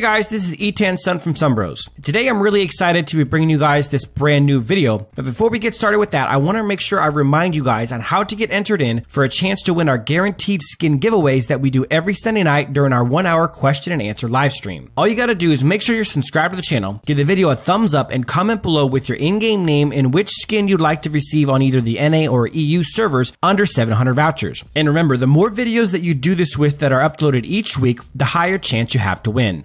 guys, this is E10 Sun from SunBros. Today I'm really excited to be bringing you guys this brand new video. But before we get started with that, I want to make sure I remind you guys on how to get entered in for a chance to win our guaranteed skin giveaways that we do every Sunday night during our 1-hour question and answer live stream. All you gotta do is make sure you're subscribed to the channel, give the video a thumbs up, and comment below with your in-game name and which skin you'd like to receive on either the NA or EU servers under 700 vouchers. And remember, the more videos that you do this with that are uploaded each week, the higher chance you have to win.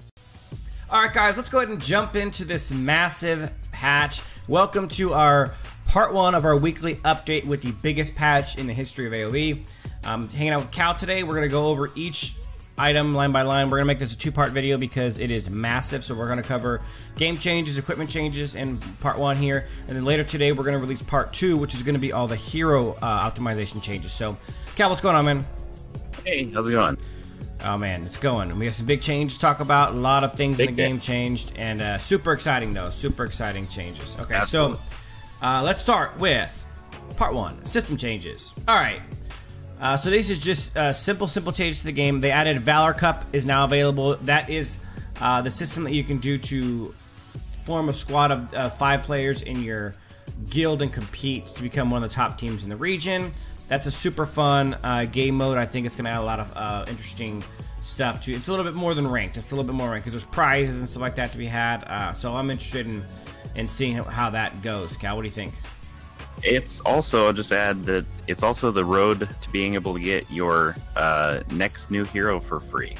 Alright guys, let's go ahead and jump into this massive patch. Welcome to our part 1 of our weekly update with the biggest patch in the history of AoE. Hanging out with Cal today. We're going to go over each item line by line. We're going to make this a 2-part video because it is massive. So we're going to cover game changes, equipment changes in part 1 here. And then later today we're going to release part 2, which is going to be all the hero optimization changes. So Cal, what's going on, man? Hey, how's it going? Oh man, it's going. We have some big changes to talk about. A lot of things in the game changed, and super exciting though. Super exciting changes. Okay, absolutely. So let's start with part 1, system changes. All right. So this is just simple changes to the game. They added Valor Cup is now available. That is the system that you can do to form a squad of 5 players in your guild and compete to become one of the top teams in the region. That's a super fun game mode. I think it's going to add a lot of interesting stuff to it. It's a little bit more than ranked. It's a little bit more ranked because there's prizes and stuff like that to be had. So I'm interested in seeing how that goes. Cal, what do you think? It's also, I'll just add that it's also the road to being able to get your next new hero for free.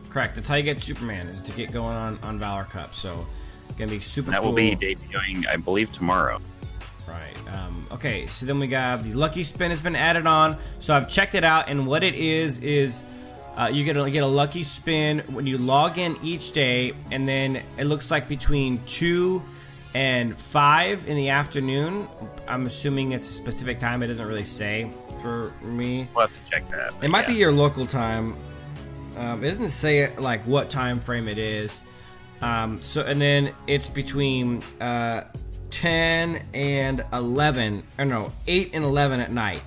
Correct. That's how you get Superman, is to get going on Valor Cup. So it's going to be super cool. That will be debuting, I believe, tomorrow. Right. Okay, so then we got the lucky spin has been added on. So I've checked it out, and what it is you get a lucky spin when you log in each day, and then it looks like between 2 and 5 in the afternoon. I'm assuming it's a specific time. It doesn't really say for me. We'll have to check that. It might be your local time. It doesn't say like what time frame it is. So and then it's between 10 and 11, or no, 8 and 11 at night.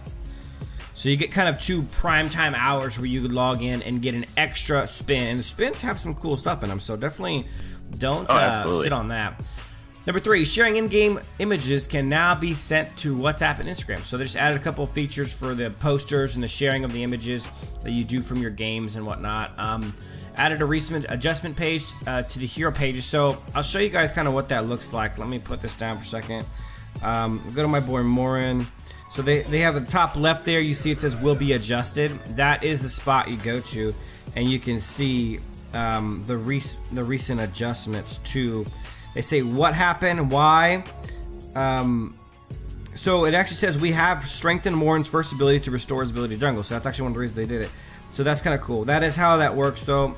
So you get kind of 2 prime time hours where you could log in and get an extra spin. And the spins have some cool stuff in them, so definitely don't sit on that. Number 3, sharing in-game images can now be sent to WhatsApp and Instagram. So they just added a couple of features for the posters and the sharing of the images that you do from your games and whatnot. Added a recent adjustment page to the hero pages. So I'll show you guys kind of what that looks like. Let me put this down for a second. Go to my boy Morin. So they have at the top left there, you see it says will be adjusted. That is the spot you go to, and you can see the recent adjustments to. They say what happened, why. So it actually says we have strengthened Morin's first ability to restore his ability to jungle. So that's actually one of the reasons they did it. So that's kind of cool. That is how that works though.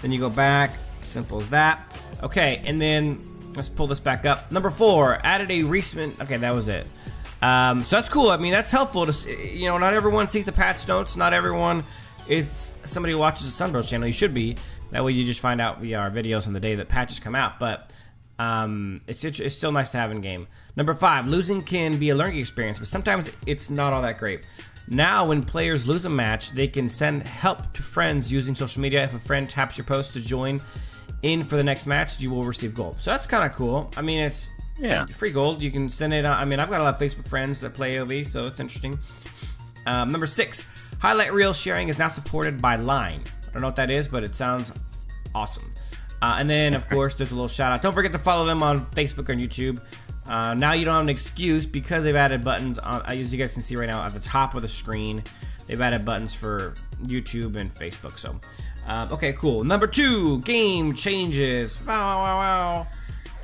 Then you go back, simple as that. Okay, and then let's pull this back up. Number 4, added a recent, okay, that was it. So that's cool. I mean, that's helpful to, you know, not everyone sees the patch notes. Not everyone is somebody who watches the SunBros channel. You should be. That way you just find out via our videos on the day that patches come out. But it's still nice to have in game. Number 5, losing can be a learning experience, but sometimes it's not all that great. Now, when players lose a match, they can send help to friends using social media. If a friend taps your post to join in for the next match, you will receive gold. So that's kind of cool. I mean, it's free gold. You can send it. I mean, I've got a lot of Facebook friends that play AoV, so it's interesting. Number 6, highlight reel sharing is now supported by Line. I don't know what that is, but it sounds awesome. And then, of course, there's a little shout out. Don't forget to follow them on Facebook and YouTube. Now you don't have an excuse because they've added buttons on, as you guys can see right now at the top of the screen. They've added buttons for YouTube and Facebook. So, okay, cool. Number 2, game changes. Wow.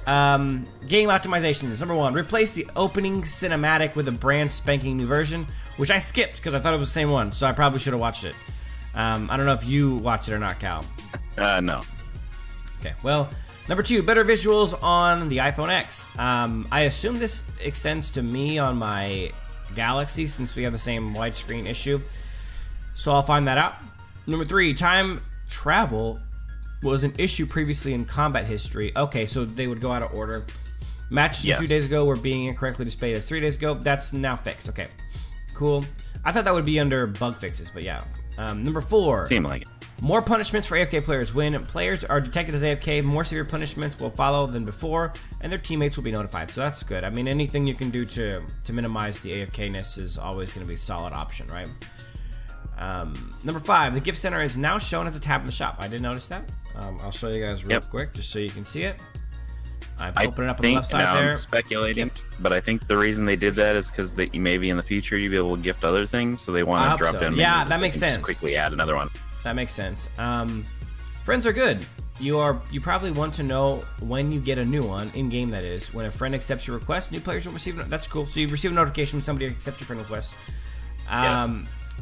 Game optimizations. Number 1, replace the opening cinematic with a brand spanking new version, which I skipped because I thought it was the same one. So I probably should have watched it. I don't know if you watched it or not, Cal. No. Okay, well, number 2, better visuals on the iPhone X. I assume this extends to me on my Galaxy since we have the same widescreen issue. So I'll find that out. Number 3, time travel was an issue previously in combat history. Okay, so they would go out of order. Matches 2 days ago were being incorrectly displayed as 3 days ago. That's now fixed. Okay, cool. I thought that would be under bug fixes, but yeah. Number 4. Seemed like it. More punishments for AFK players. When players are detected as AFK, more severe punishments will follow than before, and their teammates will be notified. So that's good. I mean, anything you can do to minimize the AFK-ness is always going to be a solid option, right? Number 5, the gift center is now shown as a tab in the shop. I did notice that. I'll show you guys real quick just so you can see it. I'm opening up on the left side there. I'm speculating, Gift. but I think the reason they did that is because maybe in the future you'll be able to gift other things, so they want to drop down. Yeah, that makes sense. Just quickly add another one. That makes sense. Friends are good. You probably want to know when you get a new one in game. That is, when a friend accepts your request, new players will receive. That's cool. So you've received a notification when somebody accepts your friend request. Yes.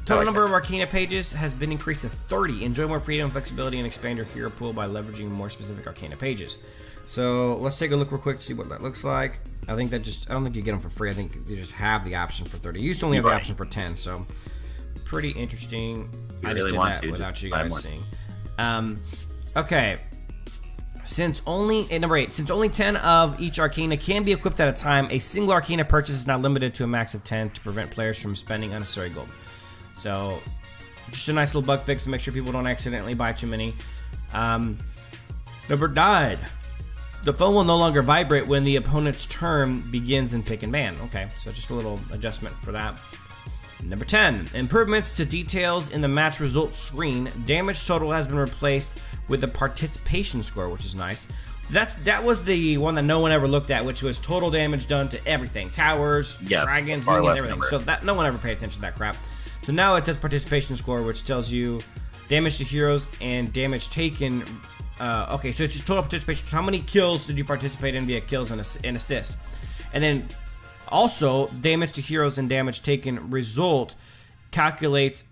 Total number of Arcana pages has been increased to 30. Enjoy more freedom and flexibility and expand your hero pool by leveraging more specific Arcana pages. So let's take a look real quick to see what that looks like. I think that I don't think you get them for free. I think you just have the option for 30. You used to only have the option for 10, so pretty interesting. I just did that without you guys seeing. Okay. Number 8, since only 10 of each Arcana can be equipped at a time, a single Arcana purchase is now limited to a max of 10 to prevent players from spending unnecessary gold. So, just a nice little bug fix to make sure people don't accidentally buy too many. Number 9. The phone will no longer vibrate when the opponent's turn begins in pick and ban. Okay, so just a little adjustment for that. Number 10. Improvements to details in the match results screen. Damage total has been replaced with the participation score, which is nice. That was the one that no one ever looked at, which was total damage done to everything. Towers, dragons, minions, everything. So that no one ever paid attention to that crap. So now it does participation score, which tells you damage to heroes and damage taken. Okay, so it's just total participation. So how many kills did you participate in via kills and assist? And then also damage to heroes and damage taken result calculation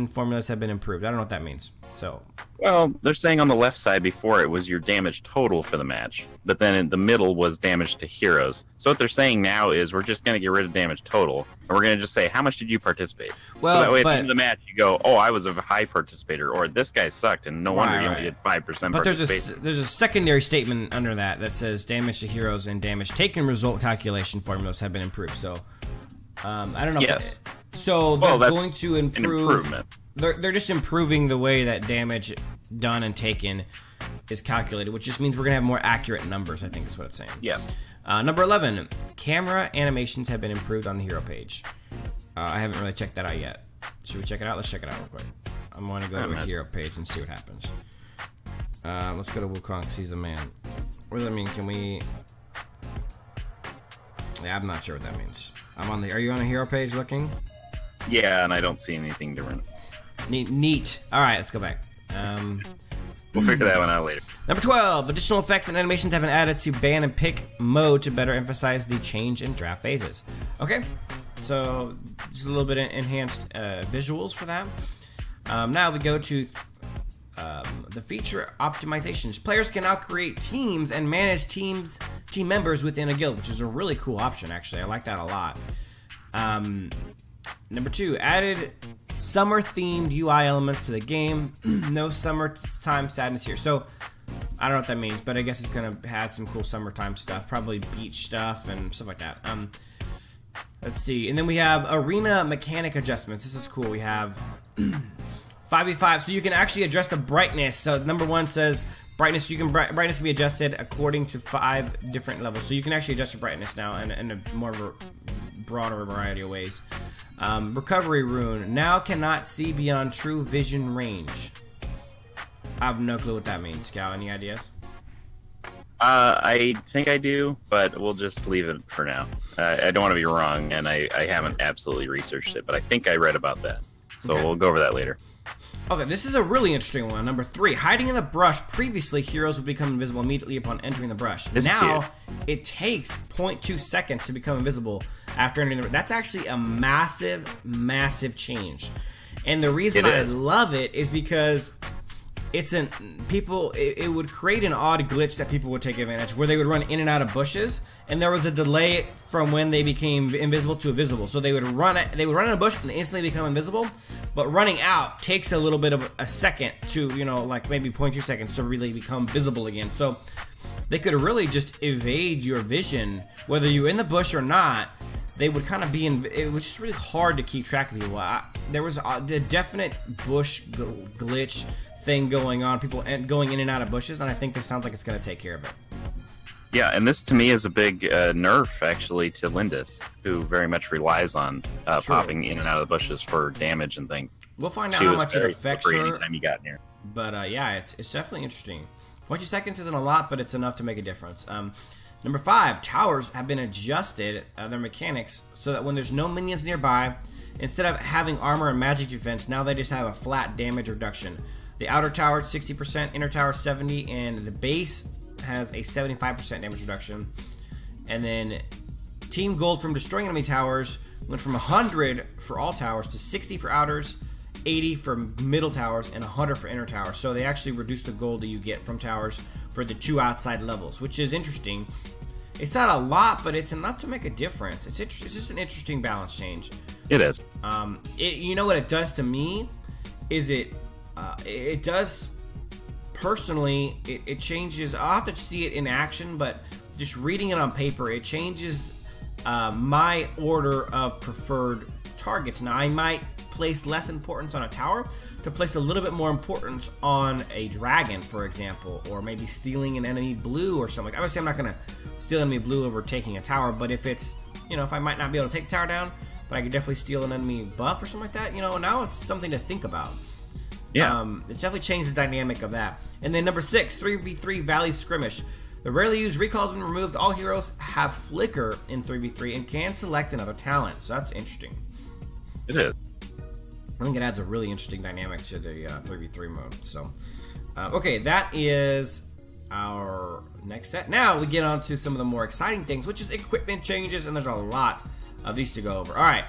formulas have been improved. I don't know what that means. So, well, they're saying on the left side before it was your damage total for the match, but then in the middle was damage to heroes. So what they're saying now is we're just going to get rid of damage total, and we're going to just say how much did you participate. Well, so that way at the end of the match you go, oh, I was a high participator, or this guy sucked, and no wonder you only did 5%. But there's a secondary statement under that says damage to heroes and damage taken result calculation formulas have been improved. So I don't know. Yes. So they're going to improve. An improvement. They're just improving the way that damage done and taken is calculated, which just means we're going to have more accurate numbers, I think is what it's saying. Yeah. Number 11, camera animations have been improved on the hero page. I haven't really checked that out yet. Should we check it out? Let's check it out real quick. I'm going to go to a hero page and see what happens. Let's go to Wukong because he's the man. What does that mean? Can we... Yeah, I'm not sure what that means. Are you on a hero page looking? Yeah, and I don't see anything different. Neat. All right, let's go back. We'll figure that one out later. Number 12. Additional effects and animations have been added to ban and pick mode to better emphasize the change in draft phases. Okay, so just a little bit of enhanced visuals for that. Now we go to the feature optimizations. Players can now create teams and manage team members within a guild, which is a really cool option, actually. I like that a lot. Number 2, added summer-themed UI elements to the game. No summertime sadness here. So, I don't know what that means, but I guess it's going to have some cool summertime stuff. Probably beach stuff and stuff like that. Let's see. And then we have arena mechanic adjustments. This is cool. We have 5v5. So, you can actually adjust the brightness. So, number 1 says brightness. Brightness can be adjusted according to 5 different levels. So, you can actually adjust your brightness now in a more broader variety of ways. Recovery rune now cannot see beyond true vision range. I have no clue what that means. Scout, any ideas? I think I do, but we'll just leave it for now. I don't want to be wrong, and I haven't absolutely researched it, but I think I read about that. So we'll go over that later. Okay, this is a really interesting one. Number 3, hiding in the brush. Previously, heroes would become invisible immediately upon entering the brush. Now, it takes 0.2 seconds to become invisible after entering the brush. That's actually a massive, massive change. And the reason I love it is because it would create an odd glitch that people would take advantage, where they would run in and out of bushes, and there was a delay from when they became invisible to visible. So they would run in a bush and instantly become invisible, but running out takes a little bit of a second to, like maybe 0.2 seconds to really become visible again. So they could really just evade your vision, whether you're in the bush or not. they would kind of be in. It was just really hard to keep track of people. There was a definite bush glitch thing going on, people going in and out of bushes, and I think this sounds like it's going to take care of it. Yeah, and this to me is a big nerf actually to Lindis, who very much relies on popping in and out of the bushes for damage and things. We'll find out how much it affects her. Anytime you got near. But yeah, it's definitely interesting. 22 seconds isn't a lot, but it's enough to make a difference. Number 5, towers have been adjusted, their mechanics, so that when there's no minions nearby, instead of having armor and magic defense, now they just have a flat damage reduction. The outer tower 60%, inner tower 70%, and the base has a 75% damage reduction. And then team gold from destroying enemy towers went from 100 for all towers to 60 for outers, 80 for middle towers, and 100 for inner towers. So they actually reduced the gold that you get from towers for the 2 outside levels, which is interesting. It's not a lot, but it's enough to make a difference. It's just an interesting balance change. It is. You know what it does to me is it does personally. It changes. I'll have to see it in action, but just reading it on paper, it changes my order of preferred targets. Now I might place less importance on a tower to place a little bit more importance on a dragon, for example, or maybe stealing an enemy blue or something. Obviously, I'm not going to steal enemy blue over taking a tower, but if it's, if I might not be able to take the tower down, but I could definitely steal an enemy buff or something like that, now it's something to think about. Yeah. It's definitely changed the dynamic of that. And then number 6, 3v3 Valley Skirmish. The rarely used recall has been removed. All heroes have flicker in 3v3 and can select another talent, so that's interesting. It is. I think it adds a really interesting dynamic to the 3v3 mode. So, okay, that is our next set. Now we get on to some of the more exciting things, which is equipment changes, and there's a lot of these to go over. All right.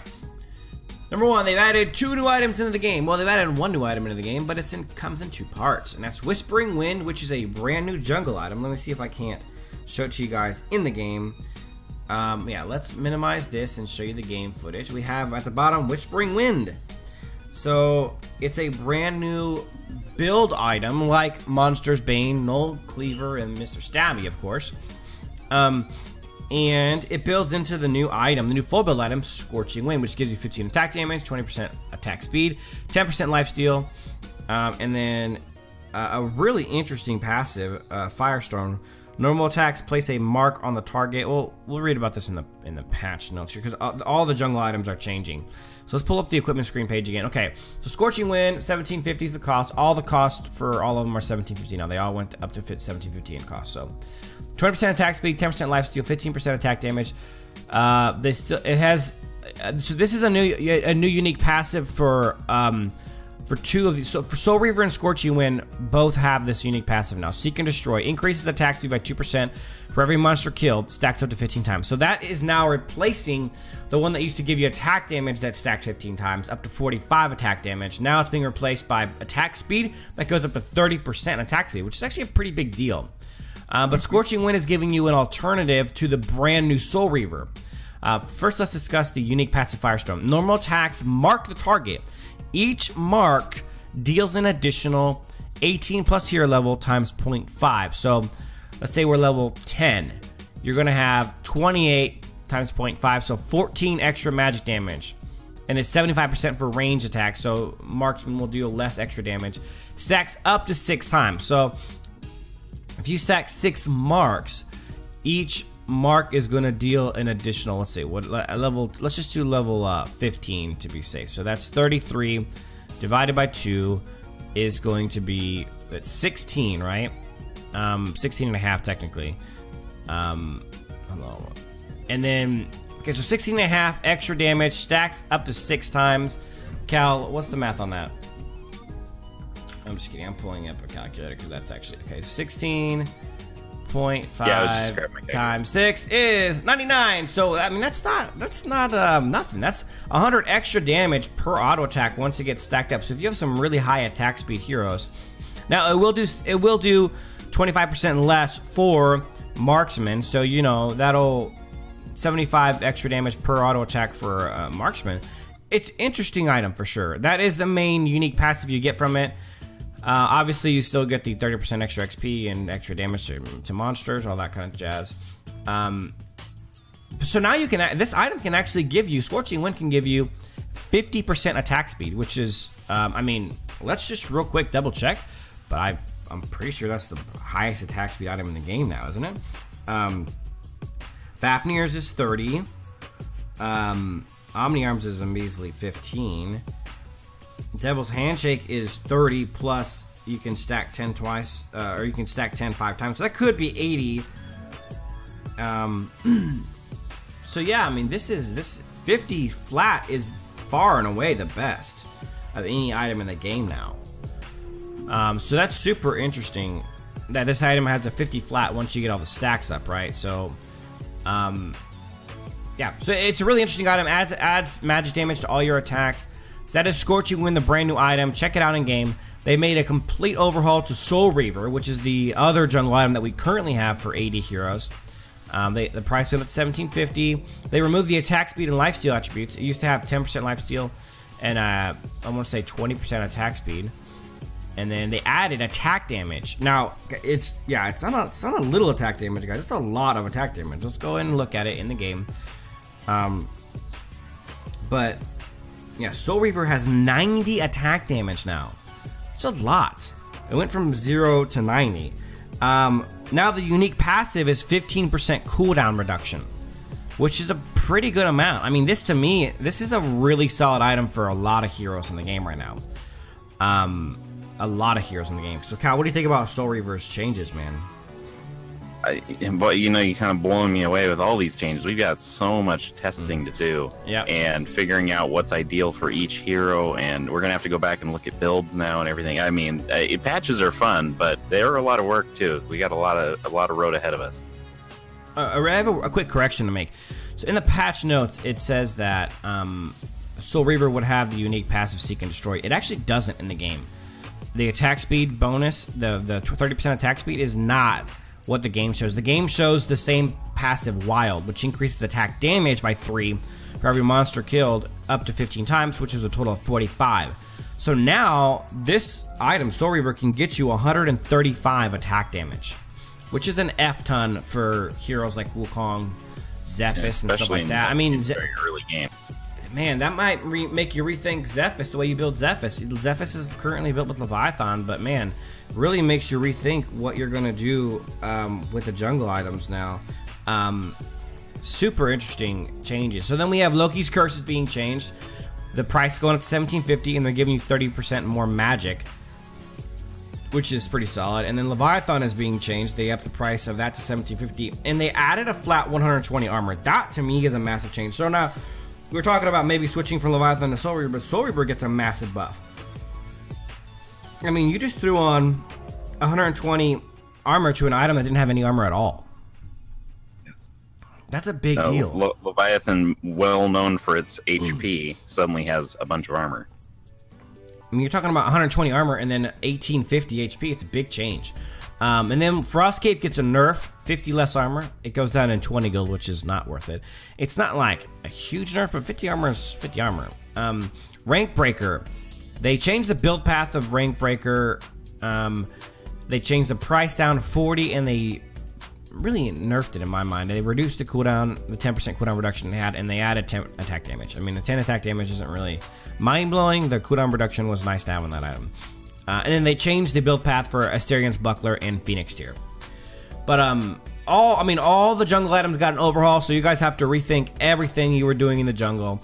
Number 1, they've added 2 new items into the game. Well, they've added 1 new item into the game, but it comes in 2 parts, and that's Whispering Wind, which is a brand new jungle item. Let me see if I can't show it to you guys in the game. Yeah, let's minimize this and show you the game footage. We have at the bottom Whispering Wind. So it's a brand new build item like Monster's Bane, Null Cleaver, and Mr. Stabby, of course. And it builds into the new item, the new full build item, Scorching Wind, which gives you 15 attack damage, 20% attack speed, 10% lifesteal, and then a really interesting passive, Firestorm. Normal attacks place a mark on the target. Well, we'll read about this in the patch notes here because all the jungle items are changing. So let's pull up the equipment screen page again. Okay, so Scorching Wind, 1750 is the cost. All the cost for all of them are 1750 now. They all went up to fit 1750 in cost. So 20% attack speed, 10% lifesteal, 15% attack damage. So this is a new unique passive for 2 of these. So for Soul Reaver and Scorching Wind, both have this unique passive now. Seek and Destroy increases attack speed by 2% for every monster killed, stacks up to 15 times. So that is now replacing the one that used to give you attack damage that stacked 15 times, up to 45 attack damage. Now it's being replaced by attack speed that goes up to 30% attack speed, which is actually a pretty big deal. But Scorching Wind is giving you an alternative to the brand new Soul Reaver. First, let's discuss the unique passive Firestorm. Normal attacks mark the target. Each mark deals an additional 18 plus hero level times 0.5. So let's say we're level 10. You're going to have 28 times 0.5, so 14 extra magic damage. And it's 75% for range attacks, so marksman will deal less extra damage. Stacks up to 6 times. So if you stack 6 marks, each mark is going to deal an additional, let's see, let's just do level 15 to be safe. So that's 33 divided by 2 is going to be 16, right? 16 and a half technically. Hello. And then, okay, so 16 and a half extra damage, stacks up to 6 times. Cal, what's the math on that? I'm just kidding, I'm pulling up a calculator because that's actually, okay, 16.5 times 6 is 99. So I mean that's not nothing. That's 100 extra damage per auto attack once it gets stacked up. So if you have some really high attack speed heroes, now it will do 25% less for marksman. So that'll 75 extra damage per auto attack for marksman. It's interesting item for sure. That is the main unique passive you get from it. Obviously, you still get the 30% extra XP and extra damage to monsters, all that kind of jazz. So So now you can, this item can actually give you, Scorching Wind can give you 50% attack speed, which is, I mean, let's just real quick double check, but I'm pretty sure that's the highest attack speed item in the game now, isn't it? Fafnir's is 30. Omni Arms is a measly 15. Devil's Handshake is 30 plus you can stack 10 twice, or you can stack 10 5 times. So that could be 80. So yeah, I mean, this 50 flat is far and away the best of any item in the game now. So that's super interesting that this item has a 50 flat once you get all the stacks up, right? So, yeah, so it's a really interesting item. Adds magic damage to all your attacks. So that is Scorching Wind, the brand new item. Check it out in game. They made a complete overhaul to Soul Reaver, which is the other jungle item that we currently have for AD heroes. The price went up to $17.50. They removed the attack speed and lifesteal attributes. It used to have 10% lifesteal and I want to say 20% attack speed. And then they added attack damage. Now, it's not a little attack damage, guys. It's a lot of attack damage. Let's go ahead and look at it in the game. But yeah, Soul Reaver has 90 attack damage now. It's a lot. It went from 0 to 90. Now the unique passive is 15% cooldown reduction, which is a pretty good amount. I mean, this to me, this is a really solid item for a lot of heroes in the game right now. A lot of heroes in the game. So, Kyle, what do you think about Soul Reaver's changes, man? But you know, you kind of blowing me away with all these changes. We've got so much testing to do, and figuring out what's ideal for each hero. And we're gonna have to go back and look at builds now and everything. I mean, patches are fun, but they're a lot of work too. We got a lot of road ahead of us. I have a quick correction to make. So in the patch notes, it says that Soul Reaver would have the unique passive Seek and Destroy. It actually doesn't in the game. The attack speed bonus, the 30% attack speed, is not what the game shows. The game shows the same passive Wild, which increases attack damage by 3 for every monster killed up to 15 times, which is a total of 45. So now this item, Soul Reaver, can get you 135 attack damage, which is an F ton for heroes like Wukong, Zephys, and stuff like that. I mean, very early game. Man, that might make you rethink Zephys, the way you build Zephys. Zephys is currently built with Leviathan, but man, really makes you rethink what you're going to do with the jungle items now. Super interesting changes. So then we have Loki's Curse is being changed. The price going up to $17.50, and they're giving you 30% more magic, which is pretty solid. And then Leviathan is being changed. They upped the price of that to $17.50, and they added a flat 120 armor. That, to me, is a massive change. So now we're talking about maybe switching from Leviathan to Soul Reaver, but Soul Reaver gets a massive buff. I mean, you just threw on 120 armor to an item that didn't have any armor at all. Yes. That's a big deal. Leviathan, well known for its HP, suddenly has a bunch of armor. I mean, you're talking about 120 armor and then 1850 HP. It's a big change. And then Frostcape gets a nerf, 50 less armor. It goes down in 20 gold, which is not worth it. It's not like a huge nerf, but 50 armor is 50 armor. Rank Breaker. They changed the build path of Rank Breaker. They changed the price down to 40, and they really nerfed it in my mind. They reduced the cooldown, the 10% cooldown reduction they had, and they added 10 attack damage. I mean, the 10 attack damage isn't really mind-blowing. The cooldown reduction was nice to have on that item. And then they changed the build path for Asterian's Buckler and Phoenix Tier. But all the jungle items got an overhaul, so you guys have to rethink everything you were doing in the jungle.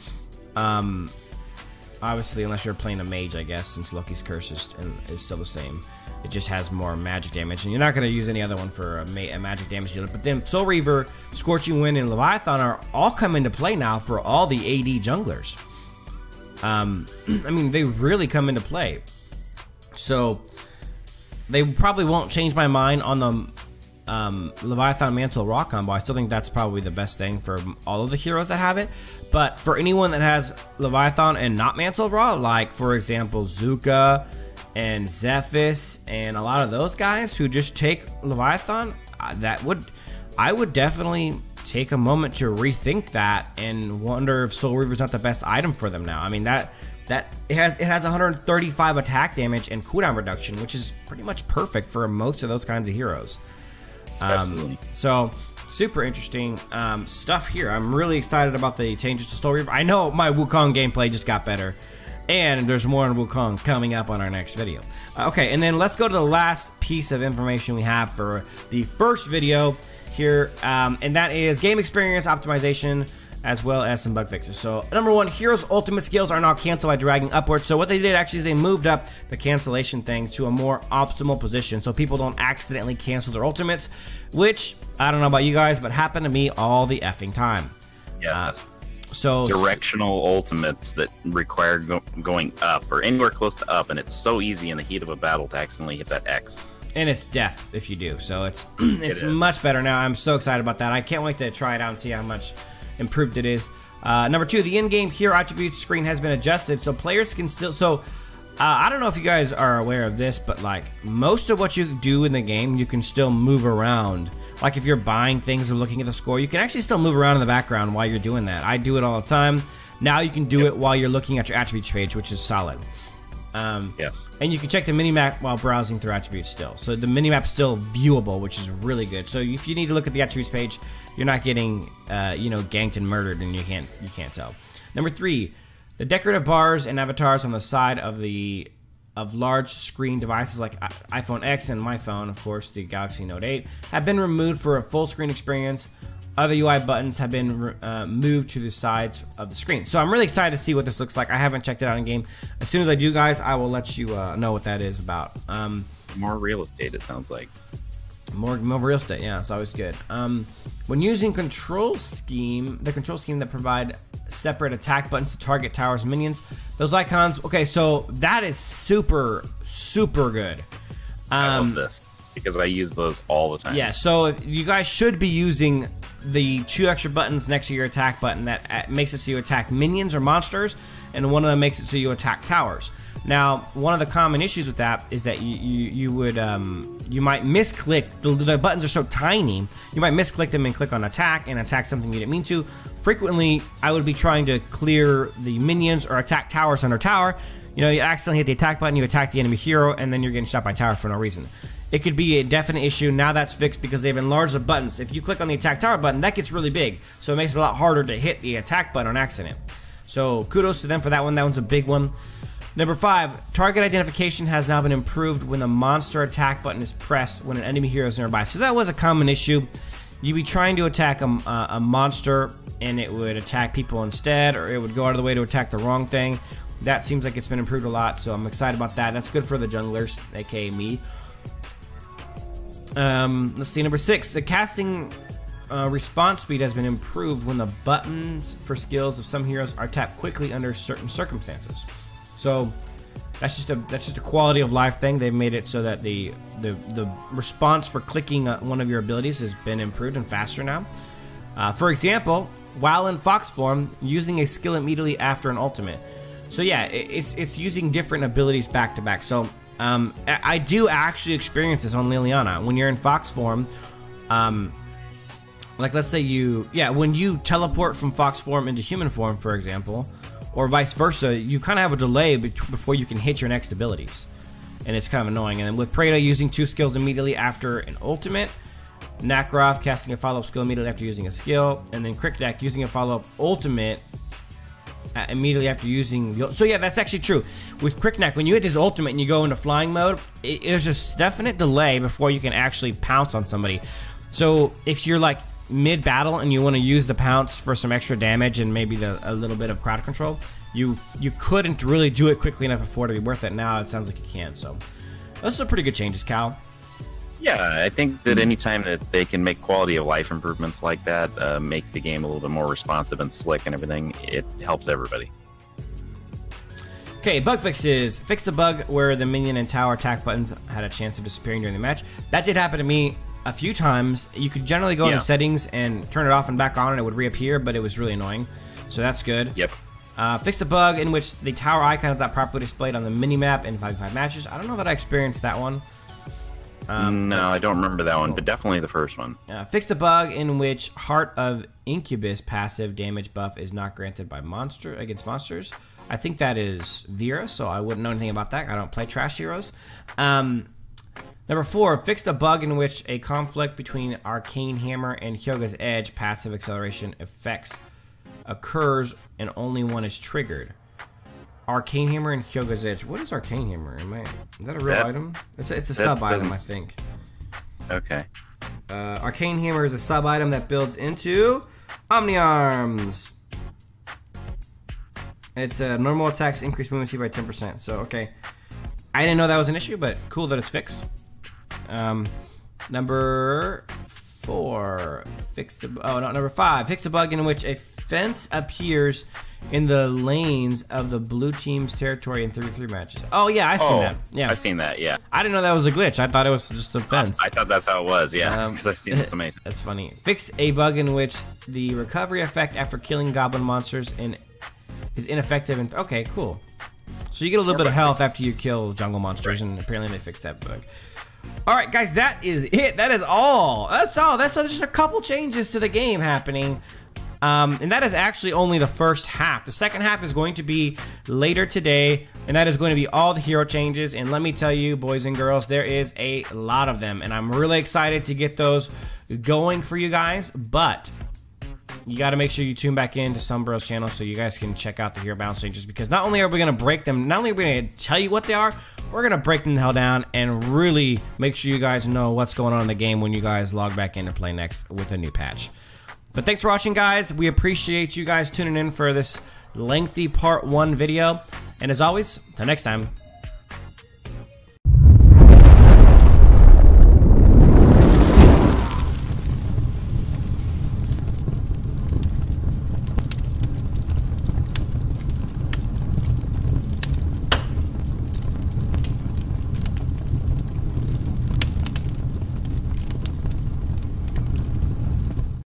Obviously, unless you're playing a mage, I guess, since Loki's Curse is still the same. It just has more magic damage, and you're not going to use any other one for a magic damage unit. But then Soul Reaver, Scorching Wind, and Leviathan are all come into play now for all the AD junglers. I mean, they really come into play. So they probably won't change my mind on the Leviathan Mantle Raw combo. I still think that's probably the best thing for all of the heroes that have it. But for anyone that has Leviathan and not Mantle Raw, like for example Zuka and Zephys and a lot of those guys who just take Leviathan, I would definitely take a moment to rethink that and wonder if Soul Reaver is not the best item for them now. I mean, it has 135 attack damage and cooldown reduction, which is pretty much perfect for most of those kinds of heroes. Absolutely. So Super interesting stuff here. I'm really excited about the changes to Story. I know my Wukong gameplay just got better, and there's more on Wukong coming up on our next video. Okay, and then let's go to the last piece of information we have for the first video here, and that is game experience optimization, as well as some bug fixes. So number one, heroes' ultimate skills are now canceled by dragging upwards. So what they did actually is they moved up the cancellation thing to a more optimal position so people don't accidentally cancel their ultimates, which, I don't know about you guys, but happened to me all the effing time. Yeah. So directional ultimates that require going up or anywhere close to up, and it's so easy in the heat of a battle to accidentally hit that X. And it's death if you do. So it's much better now. I'm so excited about that. I can't wait to try it out and see how much improved it is. Number two, the in-game hero attributes screen has been adjusted so players can still. So I don't know if you guys are aware of this, but like most of what you do in the game, you can still move around. Like if you're buying things or looking at the score, you can actually still move around in the background while you're doing that. I do it all the time. Now you can do it while you're looking at your attributes page, which is solid. Yes. And you can check the minimap while browsing through attributes still. So the minimap's still viewable, which is really good. So if you need to look at the attributes page, you're not getting, ganked and murdered, and you can't tell. Number three, the decorative bars and avatars on the side of large screen devices like iPhone X and my phone, of course, the Galaxy Note 8, have been removed for a full screen experience. Other UI buttons have been moved to the sides of the screen. So I'm really excited to see what this looks like. I haven't checked it out in game. As soon as I do, guys, I will let you know what that is about. More real estate, it sounds like. More real estate, yeah, it's always good. When using the control scheme that provide separate attack buttons to target towers and minions, those icons, okay, so that is super, super good. I love this because I use those all the time. Yeah, so you guys should be using the 2 extra buttons next to your attack button that makes it so you attack minions or monsters, and one of them makes it so you attack towers. Now, one of the common issues with that is that you might misclick. The buttons are so tiny, you might misclick them and click on attack and attack something you didn't mean to. Frequently, I would be trying to clear the minions or attack towers under tower. You accidentally hit the attack button, you attack the enemy hero, and then you're getting shot by tower for no reason. It could be a definite issue. Now that's fixed because they've enlarged the buttons. If you click on the attack tower button, that gets really big, so it makes it a lot harder to hit the attack button on accident. So kudos to them for that one. That one's a big one. Number 5, target identification has now been improved when the monster attack button is pressed when an enemy hero is nearby. So that was a common issue. You'd be trying to attack a monster and it would attack people instead, or it would go out of the way to attack the wrong thing. That seems like it's been improved a lot, so I'm excited about that. That's good for the junglers, aka me. Let's see, number 6, the casting response speed has been improved when the buttons for skills of some heroes are tapped quickly under certain circumstances. So that's just a quality of life thing. They've made it so that the response for clicking one of your abilities has been improved and faster now. For example, while in fox form, using a skill immediately after an ultimate. So yeah, it's using different abilities back to back. So I do actually experience this on Liliana. When you're in fox form, like let's say when you teleport from fox form into human form, for example, or vice versa, you kind of have a delay before you can hit your next abilities, and it's kind of annoying. And then with Preda using 2 skills immediately after an ultimate, Nakaroth casting a follow-up skill immediately after using a skill, and then Kriknak using a follow-up ultimate immediately after using. So yeah, that's actually true. With Kriknak, when you hit his ultimate and you go into flying mode, there's a definite delay before you can actually pounce on somebody. So if you're like mid-battle and you want to use the pounce for some extra damage and maybe a little bit of crowd control, you couldn't really do it quickly enough before to be worth it. Now it sounds like you can. So those are pretty good changes, Cal. Yeah, I think that anytime that they can make quality of life improvements like that, make the game a little bit more responsive and slick and everything, it helps everybody. Okay, bug fixes. Fix the bug where the minion and tower attack buttons had a chance of disappearing during the match. That did happen to me a few times. You could generally go into settings and turn it off and back on and it would reappear, but it was really annoying. So that's good. Yep. Fix the bug in which the tower icon is not properly displayed on the minimap in 5v5 matches. I don't know that I experienced that one. No, I don't remember that one, but definitely the first one. Fix the bug in which Heart of Incubus passive damage buff is not granted by against monsters. I think that is Vera, so I wouldn't know anything about that. I don't play trash heroes. Number 4, fixed a bug in which a conflict between Arcane Hammer and Hyoga's Edge passive acceleration effects occurs and only one is triggered. Arcane Hammer and Hyoga's Edge. What is Arcane Hammer? Is that a real item? It's a sub item, I think. Okay. Arcane Hammer is a sub item that builds into Omni Arms. It's normal attacks increase movement speed by 10%. So okay, I didn't know that was an issue, but cool that it's fixed. Number 4, number 5, fixed a bug in which a fence appears in the lanes of the blue team's territory in 33 matches. Oh yeah, I've seen that. Yeah, I've seen that. Yeah, I didn't know that was a glitch. I thought it was just a fence. I thought that's how it was. Yeah, because I've seen this amazing. That's funny. Fixed a bug in which the recovery effect after killing goblin monsters is ineffective. And okay, cool. So you get a little bit of health after you kill jungle monsters, and apparently they fixed that bug. All right, guys, that is it. That is all. That's all. That's just a couple changes to the game happening. And that is actually only the first half. The second half is going to be later today, and that is going to be all the hero changes. And let me tell you, boys and girls, there is a lot of them, and I'm really excited to get those going for you guys. But you got to make sure you tune back into SunBros channel so you guys can check out the hero balance changes, because not only are we going to break them, not only are we going to tell you what they are, we're going to break them the hell down and really make sure you guys know what's going on in the game when you guys log back in to play next with a new patch. But thanks for watching, guys. We appreciate you guys tuning in for this lengthy part 1 video. And as always, till next time,